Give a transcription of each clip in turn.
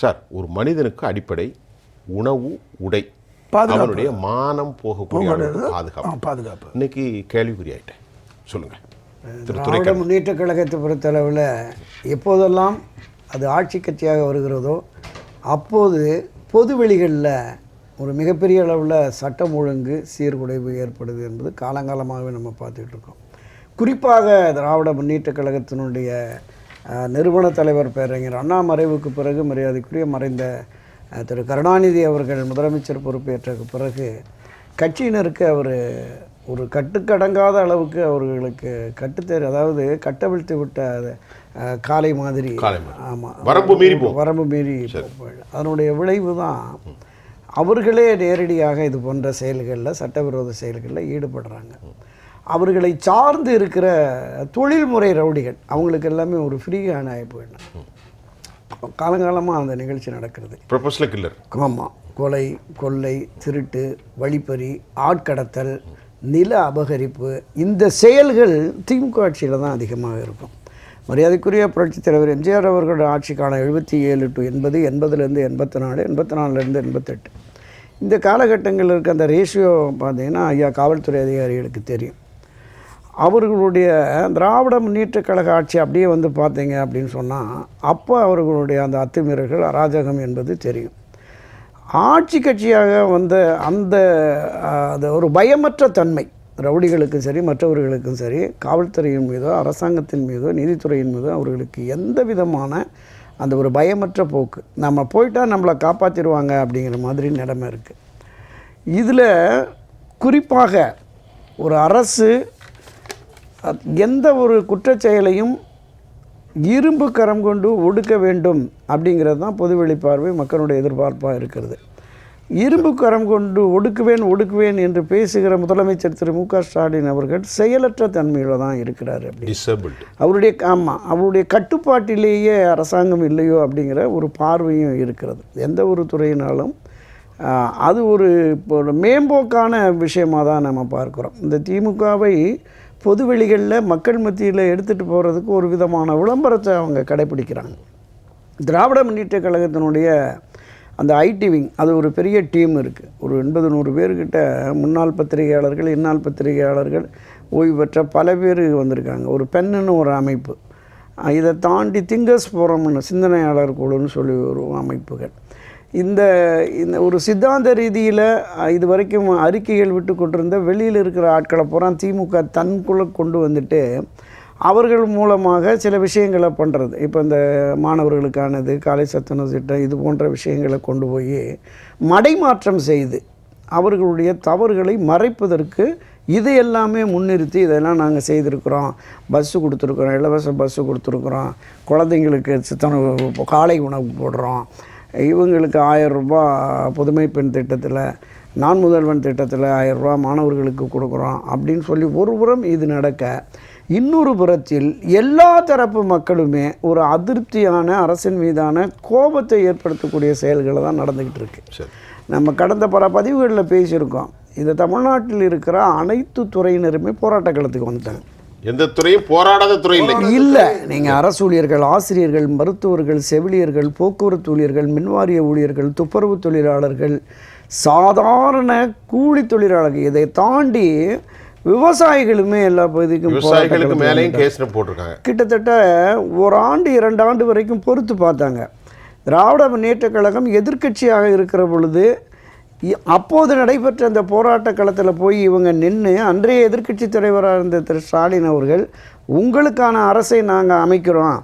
Sir, ஒரு மனிதனுக்கு அடிப்படை உணவு, உடை, அவனுடைய மானம் போகக்கூடிய பாதுகாப்பு இன்னைக்கு கேள்விக்குறியாயிட்டேன். சொல்லுங்கள். திராவிட முன்னேற்ற கழகத்தை பொறுத்தளவில் எப்போதெல்லாம் அது ஆட்சி கட்சியாக வருகிறதோ அப்போது பொதுவெளிகளில் ஒரு மிகப்பெரிய அளவில் சட்டம் ஒழுங்கு சீர்குலைவு ஏற்படுது என்பது காலங்காலமாகவே நம்ம பார்த்துக்கிட்டு இருக்கோம். குறிப்பாக திராவிட முன்னேற்ற கழகத்தினுடைய நிறுவன தலைவர் பேரறிஞர் அண்ணா மறைவுக்கு பிறகு மரியாதைக்குரிய மறைந்த திரு கருணாநிதி அவர்கள் முதலமைச்சர் பொறுப்பேற்ற பிறகு கட்சியினருக்கு அவர் ஒரு கட்டுக்கடங்காத அளவுக்கு அவர்களுக்கு கட்டுத்தேர், அதாவது கட்டவிழ்த்து விட்ட காலை மாதிரி. ஆமாம், வரம்பு மீறி அதனுடைய விளைவு தான் அவர்களே நேரடியாக இது போன்ற செயல்களில், சட்டவிரோத செயல்களில் ஈடுபடுறாங்க. அவர்களை சார்ந்து இருக்கிற தொழில்முறை ரவுடிகள் அவங்களுக்கு எல்லாமே ஒரு ஃப்ரீயான ஆகி போயிடணும். காலங்காலமாக அந்த நிகழ்ச்சி நடக்கிறது. Proportional killer. ஆமாம், கொலை, கொள்ளை, திருட்டு, வழிப்பறி, ஆட்கடத்தல், நில அபகரிப்பு, இந்த செயல்கள் திமுக ஆட்சியில் தான் அதிகமாக இருக்கும். மரியாதைக்குரிய புரட்சித் தலைவர் எம்ஜிஆர் அவர்களோட ஆட்சி காலம் 77 to 80, 80லேருந்து 84, 84லேருந்து 88, இந்த காலகட்டங்களில் இருக்க அந்த ரேஷியோ பார்த்திங்கன்னா ஐயா காவல்துறை அதிகாரிகளுக்கு தெரியும். அவர்களுடைய திராவிட முன்னேற்ற கழக ஆட்சி அப்படியே வந்து பார்த்தீங்க அப்படின்னு சொன்னால் அப்போ அவர்களுடைய அந்த அத்துமீறல்கள், அராஜகம் என்பது தெரியும். ஆட்சி கட்சியாக வந்த அந்த ஒரு பயமற்ற தன்மை ரவுடிகளுக்கும் சரி மற்றவர்களுக்கும் சரி, காவல்துறையின் மீதோ அரசாங்கத்தின் மீதோ நீதித்துறையின் மீதோ அவர்களுக்கு எந்த விதமான அந்த ஒரு பயமற்ற போக்கு, நம்ம போயிட்டால் நம்மளை காப்பாற்றிடுவாங்க அப்படிங்கிற மாதிரி நிலைமை இருக்குது. இதில் குறிப்பாக ஒரு அரசு எந்த ஒரு குற்றச்செயலையும் இரும்பு கரம் கொண்டு ஒடுக்க வேண்டும் அப்படிங்கிறது தான் பொதுவெளி பார்வை மக்களுடைய எதிர்பார்ப்பாக இருக்கிறது. இரும்பு கரம் கொண்டு ஒடுக்குவேன் என்று பேசுகிற முதலமைச்சர் திரு மு க ஸ்டாலின் அவர்கள் செயலற்ற தன்மையில் தான் இருக்கிறார். அவருடைய கட்டுப்பாட்டிலேயே அரசாங்கம் இல்லையோ அப்படிங்கிற ஒரு பார்வையும் இருக்கிறது. எந்த ஒரு துறையினாலும் அது ஒரு மேம்போக்கான விஷயமாக தான் நம்ம பார்க்குறோம். இந்த திமுகவை பொதுவெளிகளில் மக்கள் மத்தியில் எடுத்துகிட்டு போகிறதுக்கு ஒரு விதமான விளம்பரத்தை அவங்க கடைப்பிடிக்கிறாங்க. திராவிட முன்னேற்ற கழகத்தினுடைய அந்த ஐடி விங், அது ஒரு பெரிய டீம் இருக்குது. ஒரு 80-100 பேர்கிட்ட முன்னாள் பத்திரிகையாளர்கள், இந்நாள் பத்திரிகையாளர்கள், ஓய்வு பெற்ற பல பேர் வந்திருக்காங்க. ஒரு பெண்ணுன்னு ஒரு அமைப்பு, இதை தாண்டி திங்கர்ஸ் ஃபோரம்னு சிந்தனையாளர் குழுன்னு சொல்லி ஒரு அமைப்புகள். இந்த ஒரு சித்தாந்த ரீதியில் இது வரைக்கும் அறிக்கைகள் விட்டு கொண்டிருந்த வெளியில் இருக்கிற ஆட்களை பூரா திமுக தன்குள்ளே கொண்டு வந்துட்டு அவர்கள் மூலமாக சில விஷயங்களை பண்ணுறது. இப்போ இந்த மாணவர்களுக்கானது, காலை சத்துணவு திட்டம், இது போன்ற விஷயங்களை கொண்டு போய் மடைமாற்றம் செய்து அவர்களுடைய தவறுகளை மறைப்பதற்கு இது எல்லாமே முன்னிறுத்தி இதெல்லாம் நாங்கள் செய்திருக்கிறோம், பஸ்ஸு கொடுத்துருக்குறோம், இலவச பஸ்ஸு கொடுத்துருக்குறோம், குழந்தைங்களுக்கு சத்துணவு காலை உணவு போடுறோம், இவங்களுக்கு 1000 ரூபா புதுமை பெண் திட்டத்தில், நான் முதல்வன் திட்டத்தில் 1000 ரூபா மாணவர்களுக்கு கொடுக்குறோம் அப்படின்னு சொல்லி ஒரு புறம் இது நடக்க, இன்னொரு புறத்தில் எல்லா தரப்பு மக்களுமே ஒரு அதிருப்தியான அரசின் மீதான கோபத்தை ஏற்படுத்தக்கூடிய செயல்களை தான் நடந்துக்கிட்டு இருக்கு. நம்ம கடந்த பல பதிவுகளில் பேசியிருக்கோம். இது தமிழ்நாட்டில் இருக்கிற அனைத்து துறையினருமே போராட்ட களத்துக்கு வந்துட்டாங்க. எந்த துறையும் போராடாத துறை இல்லை. நீங்கள் அரசு ஊழியர்கள், ஆசிரியர்கள், மருத்துவர்கள், செவிலியர்கள், போக்குவரத்து ஊழியர்கள், மின்வாரிய ஊழியர்கள், துப்புரவு தொழிலாளர்கள், சாதாரண கூலி தொழிலாளர்கள், இதை தாண்டி விவசாயிகளுமே எல்லா பகுதிக்கும் மேலேயும் கேஸ் போட்டிருக்காங்க. கிட்டத்தட்ட 1 ஆண்டு 2 ஆண்டு வரைக்கும் பொறுத்து பார்த்தாங்க. திராவிட முன்னேற்ற கழகம் எதிர்க்கட்சியாக இருக்கிற பொழுது அப்போது நடைபெற்ற அந்த போராட்ட களத்தில் போய் இவங்க நின்று அன்றைய எதிர்க்கட்சி தலைவராக இருந்த திரு ஸ்டாலின் அவர்கள், உங்களுக்கான அரசை நாங்கள் அமைக்கிறோம்,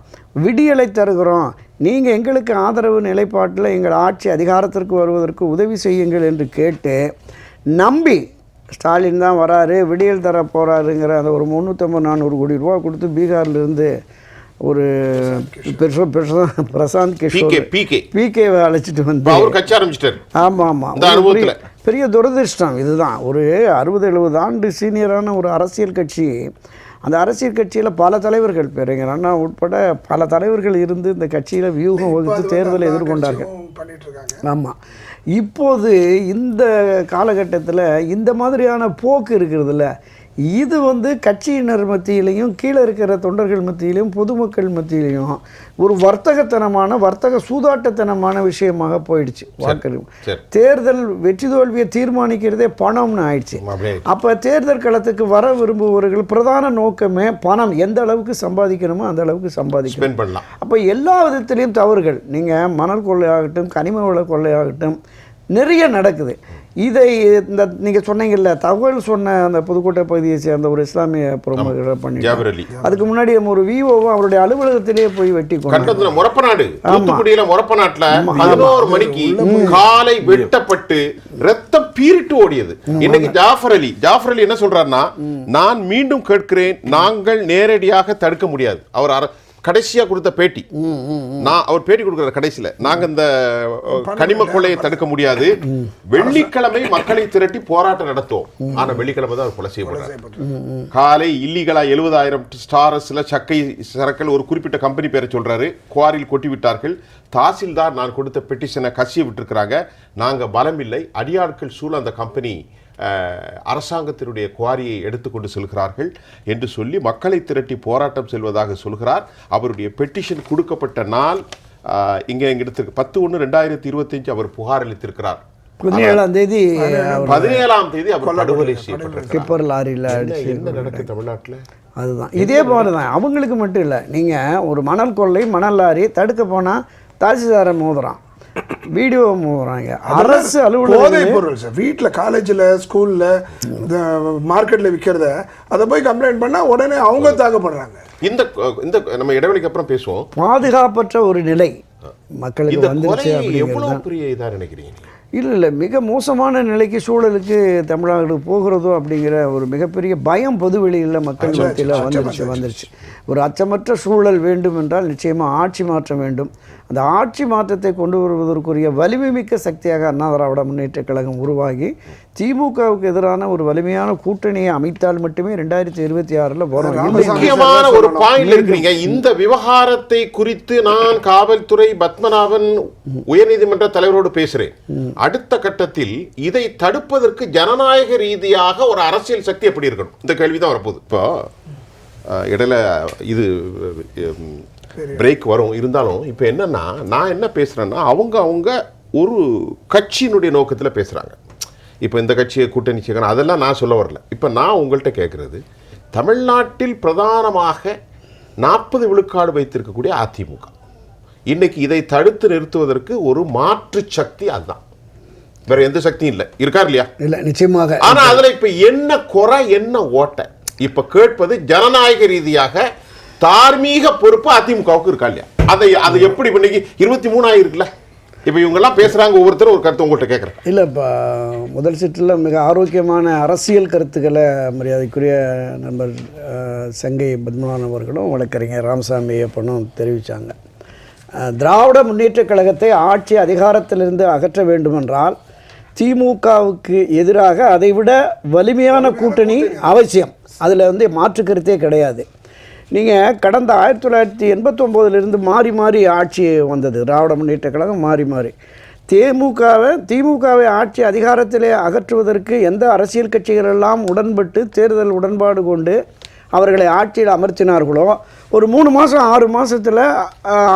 விடியலை தருகிறோம், நீங்கள் எங்களுக்கு ஆதரவு நிலைப்பாட்டில் எங்கள் ஆட்சி அதிகாரத்திற்கு வருவதற்கு உதவி செய்யுங்கள் என்று கேட்டு நம்பி ஸ்டாலின் தான் வராரு, விடியல் தர போகிறாருங்கிற அந்த ஒரு 350-400 கோடி ரூபா கொடுத்து பீகார்லேருந்து ஒரு பிரசாந்த் கிஷோர் பிகேவை அழைச்சிட்டு வந்து அவர் கட்சி ஆரம்பிச்சிட்டார். ஆமாம், பெரிய துரதிருஷ்டம் இதுதான். ஒரு 60-70 ஆண்டு சீனியரான ஒரு அரசியல் கட்சி, அந்த அரசியல் கட்சியில் பல தலைவர்கள், பேருங்க அண்ணா உட்பட பல தலைவர்கள் இருந்து இந்த கட்சியில் வியூகம் வகுத்து தேர்தலை எதிர்கொண்டார்கள். ஆமாம், இப்போது இந்த காலகட்டத்தில் இந்த மாதிரியான போக்கு இருக்கிறதுல இது வந்து கட்சியினர் மத்தியிலையும் கீழே இருக்கிற தொண்டர்கள் மத்தியிலையும் பொதுமக்கள் மத்தியிலையும் ஒரு வர்த்தக சூதாட்டத்தனமான விஷயமாக போயிடுச்சு. வாக்களிப்பு தேர்தல் வெற்றி தோல்வியை தீர்மானிக்கிறதே பணம்னு ஆயிடுச்சு. அப்போ தேர்தல் களத்துக்கு வர விரும்புபவர்கள் பிரதான நோக்கமே பணம், எந்த அளவுக்கு சம்பாதிக்கணுமோ அந்த அளவுக்கு சம்பாதிக்கணும். அப்போ எல்லா விதத்திலையும் தவறுகள், நீங்கள் மணல் கொள்ளையாகட்டும் கனிம வள கொள்ளையாகட்டும் நிறைய நடக்குது. இதை இந்த நீங்கள் சொன்னீங்கல்ல, தகவல் சொன்ன அந்த புதுக்கோட்டை பகுதியை சேர்ந்த ஒரு இஸ்லாமிய பிரமுகரை பண்ணி, அதுக்கு முன்னாடி நம்ம ஒரு விஓவும் அவருடைய அலுவலகத்திலேயே போய் வெட்டி கொண்டு முறப்பநாடு முறப்பநாட்டுல 11 மணிக்கு காலை வெட்டப்பட்டு ரத்தம் பீரிட்டு ஓடியது. இன்னைக்கு ஜாஃபர் அலி என்ன சொல்றாருன்னா, நான் மீண்டும் கேட்கிறேன், நாங்கள் நேரடியாக தடுக்க முடியாது. அவர் கடைசியா கொடுத்த பேட்டி, அவர் பேட்டி கொடுக்கிற கடைசியில, நாங்க இந்த கனிம கொள்ளையை தடுக்க முடியாது, வெள்ளிக்கிழமை மக்களை திரட்டி போராட்டம் நடத்துவோம். ஆனா வெள்ளிக்கிழமை தான் அவர் கொலை செய்யப்படுறாரு. காலை இல்லீகலா 70,000 ஸ்டாரஸ்ல சக்கை சரக்கள் ஒரு குறிப்பிட்ட கம்பெனி பேரை சொல்றாரு, குவாரியில் கொட்டி விட்டார்கள். தாசில்தார் நான் கொடுத்த பெட்டிஷனை கசிய விட்டுருக்கிறாங்க, நாங்க பலம் இல்லை, அடியாட்கள் சூழ அந்த கம்பெனி அரசாங்கத்தினுடைய குவாரியை எடுத்துக்கொண்டு செல்கிறார்கள் என்று சொல்லி மக்களை திரட்டி போராட்டம் செல்வதாக சொல்கிறார். அவருடைய பெட்டிஷன் கொடுக்கப்பட்ட நாள் இங்கே எடுத்திருக்கு 10/1/2025 அவர் புகார் அளித்திருக்கிறார். 17ஆம் தேதி அவர் படுகொலை செய்யப்பட்டிருக்கிறார். என்ன நடக்குது தமிழ்நாட்டில்? அதுதான் இதே போல தான். அவங்களுக்கு மட்டும் இல்லை, நீங்கள் ஒரு மணல் கொள்ளை மணல் லாரி தடுக்க போனால் தாசில்தாரை மோதுறான், வீடியோ மூடுறாங்க. அரசு அலுவலகம் போதைப் பொருள் சார், வீட்டில் காலேஜில் ஸ்கூலில் மார்க்கெட்டில் விற்கிறத அதை போய் கம்ப்ளைண்ட் பண்ணால் உடனே அவங்க தாக்கப்படுறாங்க. இந்த நம்ம இடைவெளிக்கு அப்புறம் பேசுவோம். பாதுகாப்பற்ற ஒரு நிலை மக்களுக்கு வந்துருச்சு. எவ்வளவு பெரிய இதாக நினைக்கிறீங்க? இல்லை, மிக மோசமான நிலைக்கு சூழலுக்கு தமிழ்நாடு போகிறதோ அப்படிங்கிற ஒரு மிகப்பெரிய பயம் பொதுவெளியில் மக்கள் மத்தியில் வந்துருச்சு. ஒரு அச்சமற்ற சூழல் வேண்டும் என்றால் நிச்சயமாக ஆட்சி மாற்றம் வேண்டும். அந்த ஆட்சி மாற்றத்தை கொண்டு வருவதற்குரிய வலிமை மிக்க சக்தியாக அண்ணா திராவிட முன்னேற்ற கழகம் உருவாகி திமுகவுக்கு எதிரான ஒரு வலிமையான கூட்டணியை அமைத்தால் மட்டுமே 2026 வரும். முக்கியமான ஒரு பாயிண்ட் இருக்கிறீங்க. இந்த விவகாரத்தை குறித்து நான் காவல்துறை பத்மநாபன் உயர்நீதிமன்ற தலைவரோடு பேசுறேன். அடுத்த கட்டத்தில் இதை தடுப்பதற்கு ஜனநாயக ரீதியாக ஒரு அரசியல் சக்தி எப்படி இருக்கணும், இந்த கேள்விதான் வரப்போகுது. இப்போ இடையில இது பிரேக் வரும். இருந்தாலும் இப்போ என்னன்னா, நான் என்ன பேசுறேன்னா, அவங்க ஒரு கட்சியினுடைய நோக்கத்தில் பேசுறாங்க. இப்போ இந்த கட்சியை கூட்டணி செய்யணும் அதெல்லாம் நான் சொல்ல வரல. இப்போ நான் உங்கள்கிட்ட கேட்குறது, தமிழ்நாட்டில் பிரதானமாக 40 விழுக்காடு வைத்திருக்கக்கூடிய அதிமுக இன்னைக்கு இதை தடுத்து நிறுத்துவதற்கு ஒரு மாற்று சக்தி அதுதான், வேற எந்த சக்தியும் இல்லை. இருக்கார் இல்லையா? இல்லை, நிச்சயமாக. ஆனா அதுல இப்ப என்ன குறை, என்ன ஓட்ட? இப்ப கேட்பது ஜனநாயக ரீதியாக தார்மீக பொறுப்பு அதிமுகவுக்கு இருக்கா இல்லையா? அதை எப்படி இன்னைக்கு 23 ஆயிருக்குல்ல, இப்போ இவங்கெல்லாம் பேசுகிறாங்க, ஒவ்வொருத்தரும் ஒரு கருத்து உங்கள்கிட்ட கேட்குறேன். இல்லை, இப்போ முதல் செட்டில் மிக ஆரோக்கியமான அரசியல் கருத்துக்களை மரியாதைக்குரிய நண்பர் சங்கை பத்மநாபன் அவர்களும் வழக்கறிஞர் ராமசாமி ஐயப்பனும் தெரிவித்தாங்க. திராவிட முன்னேற்ற கழகத்தை ஆட்சி அதிகாரத்திலிருந்து அகற்ற வேண்டுமென்றால் திமுகவுக்கு எதிராக அதைவிட வலிமையான கூட்டணி அவசியம். அதில் மாற்று கருத்தே கிடையாது. நீங்கள் கடந்த 1989 மாறி மாறி ஆட்சி வந்தது திராவிட முன்னேற்ற கழகம், மாறி திமுகவை ஆட்சி அதிகாரத்திலே அகற்றுவதற்கு எந்த அரசியல் கட்சிகளெல்லாம் உடன்பட்டு தேர்தல் உடன்பாடு கொண்டு அவர்களை ஆட்சியில் அமர்த்தினார்களோ, ஒரு 3 மாதம் 6 மாதத்தில்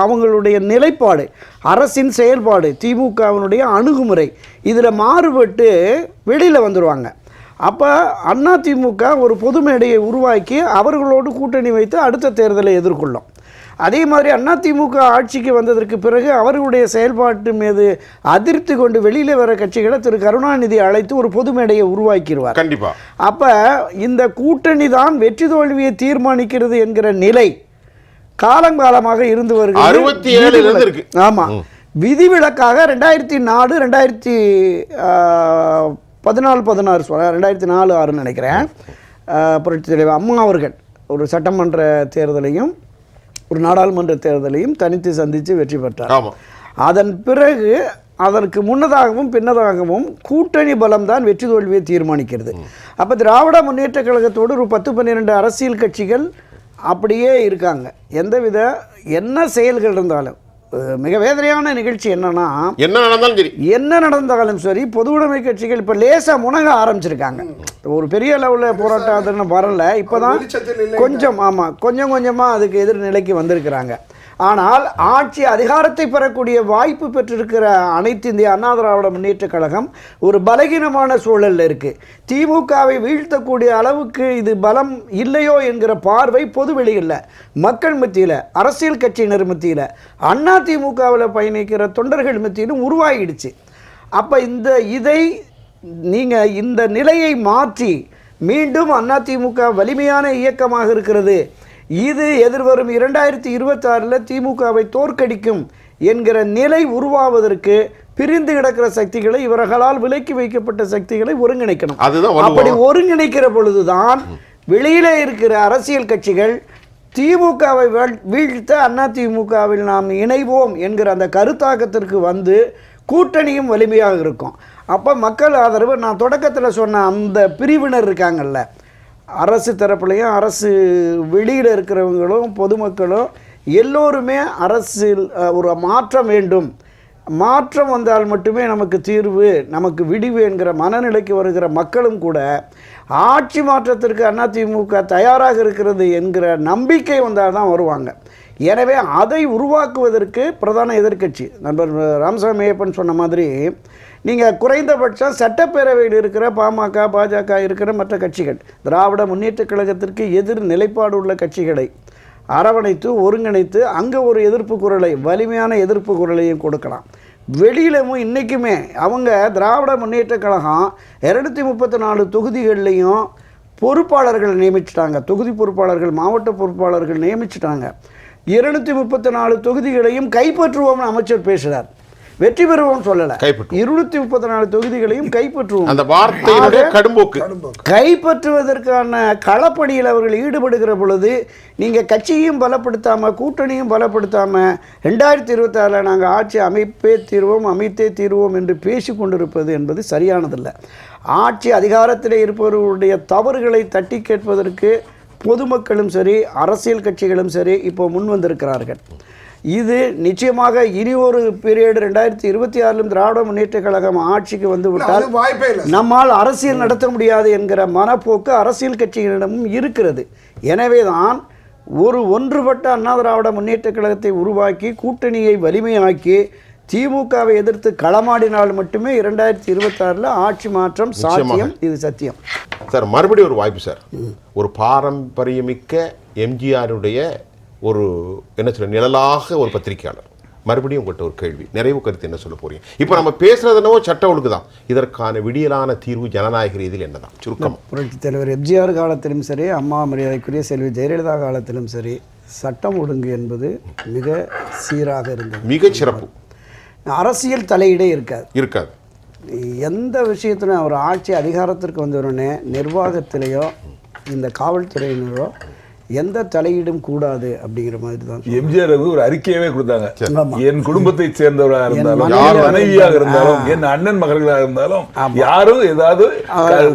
அவங்களுடைய நிலைப்பாடு, அரசின் செயல்பாடு, திமுகவினுடைய அணுகுமுறை இதில் மாறுபட்டு வெளியில் வந்துடுவாங்க. அப்போ அதிமுக ஒரு பொது மேடையை உருவாக்கி அவர்களோடு கூட்டணி வைத்து அடுத்த தேர்தலை எதிர்கொள்ளும். அதே மாதிரி அதிமுக ஆட்சிக்கு வந்ததற்கு பிறகு அவர்களுடைய செயல்பாட்டு மீது அதிருப்தி கொண்டு வெளியில் வர கட்சிகளை திரு கருணாநிதி அழைத்து ஒரு பொது மேடையை உருவாக்கிடுவார். கண்டிப்பாக. அப்போ இந்த கூட்டணி தான் வெற்றி தோல்வியை தீர்மானிக்கிறது என்கிற நிலை காலங்காலமாக இருந்து வருகிறது. ஆமாம், விதிவிலக்காக 2004 2016 நினைக்கிறேன், புரட்சி தலைவர் அம்மா அவர்கள் ஒரு சட்டமன்ற தேர்தலையும் ஒரு நாடாளுமன்ற தேர்தலையும் தனித்து சந்தித்து வெற்றி பெற்றார். அதன் பிறகு அதற்கு முன்னதாகவும் பின்னதாகவும் கூட்டணி பலம்தான் வெற்றி தோல்வியை தீர்மானிக்கிறது. அப்போ திராவிட முன்னேற்ற கழகத்தோடு ஒரு 10-12 அரசியல் கட்சிகள் அப்படியே இருக்காங்க. என்ன செயல்கள் இருந்தாலும் மிக வேதனையான நிகழ்ச்சி என்னன்னா, என்ன நடந்தாலும் சரி, என்ன நடந்தாலும் சரி, பொது உடைமை கட்சிகள் இப்போ லேசாக முனக ஆரம்பிச்சிருக்காங்க. ஒரு பெரிய லெவலில் போராட்டம் அதுன்னு வரல, இப்போ தான் கொஞ்சம் கொஞ்சம் கொஞ்சமாக அதுக்கு எதிர்நிலைக்கு வந்திருக்கிறாங்க. ஆனால் ஆட்சி அதிகாரத்தை பெறக்கூடிய வாய்ப்பு பெற்றிருக்கிற அனைத்து இந்திய அண்ணா திராவிட முன்னேற்றக் கழகம் ஒரு பலகீனமான சூழலில் இருக்குது. திமுகவை வீழ்த்தக்கூடிய அளவுக்கு இது பலம் இல்லையோ என்கிற பார்வை பொதுவெளியில், மக்கள் மத்தியில், அரசியல் கட்சியினர் மத்தியில், அண்ணா திமுகவில் பயணிக்கிற தொண்டர்கள் மத்தியிலும் உருவாகிடுச்சு. அப்போ இதை நீங்கள் இந்த நிலையை மாற்றி மீண்டும் அதிமுக வலிமையான இயக்கமாக இருக்கிறது, இது எதிர்வரும் 2026 திமுகவை தோற்கடிக்கும் என்கிற நிலை உருவாவதற்கு பிரிந்து கிடக்கிற சக்திகளை, இவர்களால் விலக்கி வைக்கப்பட்ட சக்திகளை ஒருங்கிணைக்கணும். அப்படி ஒருங்கிணைக்கிற பொழுதுதான் வெளியிலே இருக்கிற அரசியல் கட்சிகள் திமுகவை வீழ்த்த அதிமுகவில் நாம் இணைவோம் என்கிற அந்த கருத்தாக்கத்திற்கு வந்து கூட்டணியும் வலிமையாக இருக்கும். அப்போ மக்கள் ஆதரவு, நான் தொடக்கத்தில் சொன்ன அந்த பிரிவினர் இருக்காங்கல்ல, அரசு தரப்புலையும் அரசு வெளியில் இருக்கிறவங்களும் பொதுமக்களும் எல்லோருமே அரசில் ஒரு மாற்றம் வேண்டும், மாற்றம் வந்தால் மட்டுமே நமக்கு தீர்வு, நமக்கு விடிவு என்கிற மனநிலைக்கு வருகிற மக்களும் கூட ஆட்சி மாற்றத்திற்கு அதிமுக தயாராக இருக்கிறது என்கிற நம்பிக்கை வந்தால் தான் வருவாங்க. எனவே அதை உருவாக்குவதற்கு பிரதான எதிர்க்கட்சி நண்பர் ராமசாமி ஐயப்பன் சொன்ன மாதிரி, நீங்கள் குறைந்தபட்சம் சட்டப்பேரவையில் இருக்கிற பாமக, பாஜக இருக்கிற மற்ற கட்சிகள், திராவிட முன்னேற்றக் கழகத்திற்கு எதிர் நிலைப்பாடு உள்ள கட்சிகளை அரவணைத்து ஒருங்கிணைத்து அங்கே ஒரு எதிர்ப்பு குரலை, வலிமையான எதிர்ப்பு குரலையும் கொடுக்கலாம். வெளியிலவும் இன்றைக்குமே அவங்க திராவிட முன்னேற்றக் கழகம் 234 தொகுதிகள்லையும் பொறுப்பாளர்கள் நியமிச்சிட்டாங்க, தொகுதி பொறுப்பாளர்கள், மாவட்ட பொறுப்பாளர்கள் நியமிச்சிட்டாங்க. 234 தொகுதிகளையும் கைப்பற்றுவோம்னு அமைச்சர் பேசுகிறார். வெற்றி பெறுவோம் சொல்லல, 234 தொகுதிகளையும் கைப்பற்றுவோம். அந்த வார்த்தையினுடைய கடும்போக்கு. கைப்பற்றுவதற்கான களப்பணியில் அவர்கள் ஈடுபடுகிற பொழுது நீங்கள் கட்சியும் பலப்படுத்தாமல் கூட்டணியும் பலப்படுத்தாமல் 2026 நாங்கள் ஆட்சி அமைத்தே தீர்வோம் என்று பேசி கொண்டிருப்பது என்பது சரியானதில்லை. ஆட்சி அதிகாரத்தில் இருப்பவர்களுடைய தவறுகளை தட்டி கேட்பதற்கு பொதுமக்களும் சரி, அரசியல் கட்சிகளும் சரி இப்போ முன் வந்திருக்கிறார்கள். இது நிச்சயமாக இனி ஒரு பீரியட் 2026 திராவிட முன்னேற்றக் கழகம் ஆட்சிக்கு வந்து விட்டால் நம்மால் அரசியல் நடத்த முடியாது என்கிற மனப்போக்கு அரசியல் கட்சிகளிடமும் இருக்கிறது. எனவே தான் ஒரு ஒன்றுபட்ட அண்ணா திராவிட முன்னேற்றக் கழகத்தை உருவாக்கி கூட்டணியை வலிமையாக்கி திமுகவை எதிர்த்து களமாடினால் மட்டுமே 2026 ஆட்சி மாற்றம் சாத்தியம். இது சத்தியம் சார். மறுபடியும் ஒரு வாய்ப்பு சார். ஒரு பாரம்பரியமிக்க எம்ஜிஆருடைய ஒரு என்ன சொல்ல நிழலாக ஒரு பத்திரிகையாளர், மறுபடியும் உங்கள்கிட்ட ஒரு கேள்வி, நிறைவு கருத்து என்ன சொல்ல போறீங்க? இப்போ நம்ம பேசுறது என்னவோ சட்ட ஒழுங்கு தான், இதற்கான விடியலான தீர்வு ஜனநாயக ரீதியில் என்னதான்? சுருக்கம். புரட்சித் தலைவர் எம்ஜிஆர் காலத்திலும் சரி, அம்மா மரியாதைக்குரிய செல்வி ஜெயலலிதா காலத்திலும் சரி, சட்டம் ஒழுங்கு என்பது மிக சீராக இருந்தது, மிகச் சிறப்பு. அரசியல் தலையீடே இருக்காது. எந்த விஷயத்திலும் அவர் ஆட்சி அதிகாரத்திற்கு வந்தவுடனே நிர்வாகத்திலேயோ இந்த காவல்துறையினரோ எந்த தலையீடும் கூடாது அப்படிங்கிற மாதிரி தான் எம்ஜிஆர் ஒரு அறிக்கையவே கொடுத்தாங்க. என் குடும்பத்தை சேர்ந்தவராக இருந்தாலும், மனைவியாக இருந்தாலும், என் அண்ணன் மகள்களாக இருந்தாலும் யாரும் ஏதாவது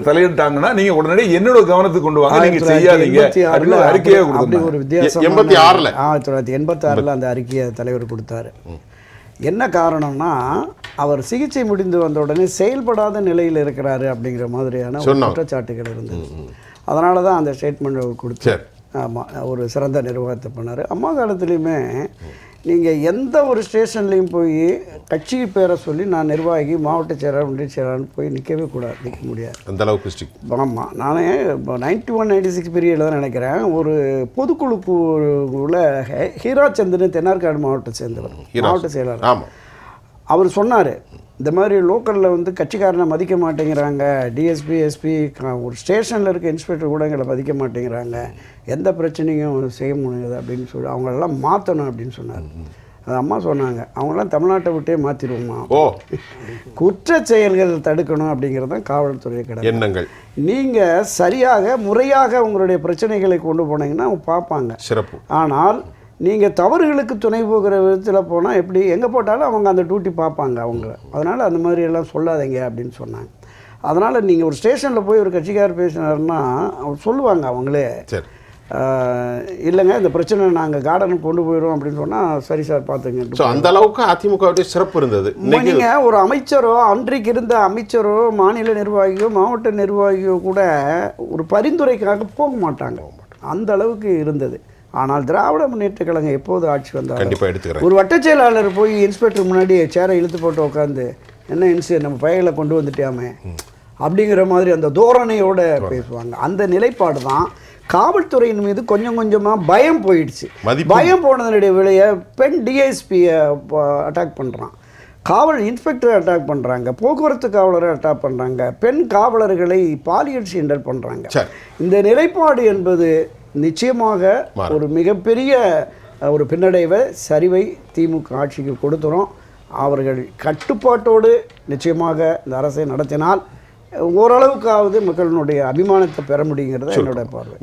தலையிட்டாங்கன்னா நீங்க உடனே என்னோட கவனத்துக்கு கொண்டு வாங்க, நீங்க செய்யாதீங்க அப்படின்னு அறிக்கையே கொடுத்தாங்க. ஒரு வித்தியாசம் 1986 அந்த அறிக்கையை தலைவர் கொடுத்தாரு. என்ன காரணம்னா, அவர் சிகிச்சை முடிந்து வந்த உடனே செயல்படாத நிலையில் இருக்கிறாரு அப்படிங்கிற மாதிரியான குற்றச்சாட்டுகள் இருந்தது. அதனால தான் அந்த ஸ்டேட்மெண்ட் அவர் கொடுத்தார். ஆமாம், ஒரு சிறந்த நிர்வாகத்தை பண்ணார். அம்மா காலத்துலேயுமே நீங்கள் எந்த ஒரு ஸ்டேஷன்லேயும் போய் கட்சி பேரை சொல்லி நான் நிர்வாகி, மாவட்ட செயலாளர், ஒன்றிய செயலாளர்னு போய் நிற்க முடியாது. அந்த அளவுக்கு ஸ்ட்ரிக்ட். ஆமாம், நானே இப்போ 91-96 பீரியடில் தான் நினைக்கிறேன், ஒரு பொதுக்குழுக்குள்ள ஹீராச்சந்திரன் தென்னார்காடு மாவட்டத்தை சேர்ந்தவர், மாவட்ட செயலாளர். ஆமாம், அவர் சொன்னார், இந்த மாதிரி லோக்கலில் வந்து கட்சிக்காரனை மதிக்க மாட்டேங்கிறாங்க, டிஎஸ்பி, எஸ்பி, ஒரு ஸ்டேஷனில் இருக்க இன்ஸ்பெக்டர் கூட எங்களை மதிக்க மாட்டேங்கிறாங்க, எந்த பிரச்சனையும் செய்ய முடியாது அப்படின்னு சொல்லி அவங்களெல்லாம் மாற்றணும் அப்படின்னு சொன்னார். அது அம்மா சொன்னாங்க, அவங்களாம் தமிழ்நாட்டை விட்டே மாற்றிடுவோமா, குற்ற செயல்கள் தடுக்கணும் அப்படிங்கிறது தான் காவல்துறை எண்ணங்கள். நீங்கள் சரியாக முறையாக உங்களுடைய பிரச்சனைகளை கொண்டு போனீங்கன்னா அவங்க பார்ப்பாங்க, சிறப்பு. ஆனால் நீங்கள் தவறுகளுக்கு துணை போகிற விதத்தில் போனால் எப்படி எங்கே போட்டாலும் அவங்க அந்த டியூட்டி பார்ப்பாங்க அவங்க. அதனால் அந்த மாதிரி எல்லாம் சொல்லாதீங்க அப்படின்னு சொன்னாங்க. அதனால் நீங்கள் ஒரு ஸ்டேஷனில் போய் ஒரு கட்சிக்காரர் பேசினாருன்னா அவர் சொல்லுவாங்க அவங்களே, இல்லைங்க இந்த பிரச்சனை நாங்கள் கார்டனுக்கு கொண்டு போயிடுவோம் அப்படின்னு சொன்னால் சரி சார் பார்த்துங்க. ஸோ அந்த அளவுக்கு அதிமுகவுடைய சிறப்பு இருந்தது. நீங்கள் ஒரு அமைச்சரோ அன்றைக்கு இருந்த அமைச்சரோ மாநில நிர்வாகியோ மாவட்ட நிர்வாகியோ கூட ஒரு பரிந்துரைக்காக போக மாட்டாங்க, அந்த அளவுக்கு இருந்தது. ஆனால் திராவிட முன்னேற்ற கழகம் எப்போது ஆட்சி வந்தால் கண்டிப்பாக எடுத்துக்கிறேன். ஒரு வட்டச் செயலாளர் போய் இன்ஸ்பெக்டர் முன்னாடி சேரை இழுத்து போட்டு உட்காந்து என்ன நம்ம பையலை கொண்டு வந்துட்டியாமே அப்படிங்கிற மாதிரி அந்த தோரணையோடு பேசுவாங்க. அந்த நிலைப்பாடு தான் காவல்துறையின் மீது கொஞ்சம் கொஞ்சமாக பயம் போயிடுச்சு. பயம் போனதனுடைய விலையை பெண் டிஎஸ்பியை அட்டாக் பண்ணுறான், காவல் இன்ஸ்பெக்டரை அட்டாக் பண்ணுறாங்க, போக்குவரத்து காவலரை அட்டாக் பண்ணுறாங்க, பெண் காவலர்களை பாலியல் சீண்டல் பண்ணுறாங்க. இந்த நிலைப்பாடு என்பது நிச்சயமாக ஒரு மிகப்பெரிய ஒரு பின்னடைவை சரிவை திமுக ஆட்சிக்கு கொடுத்துரும். அவர்கள் கட்டுப்பாட்டோடு நிச்சயமாக இந்த அரசை நடத்தினால் ஓரளவுக்காவது மக்களினுடைய அபிமானத்தை பெற முடியுங்கிறத என்னோட பார்வை.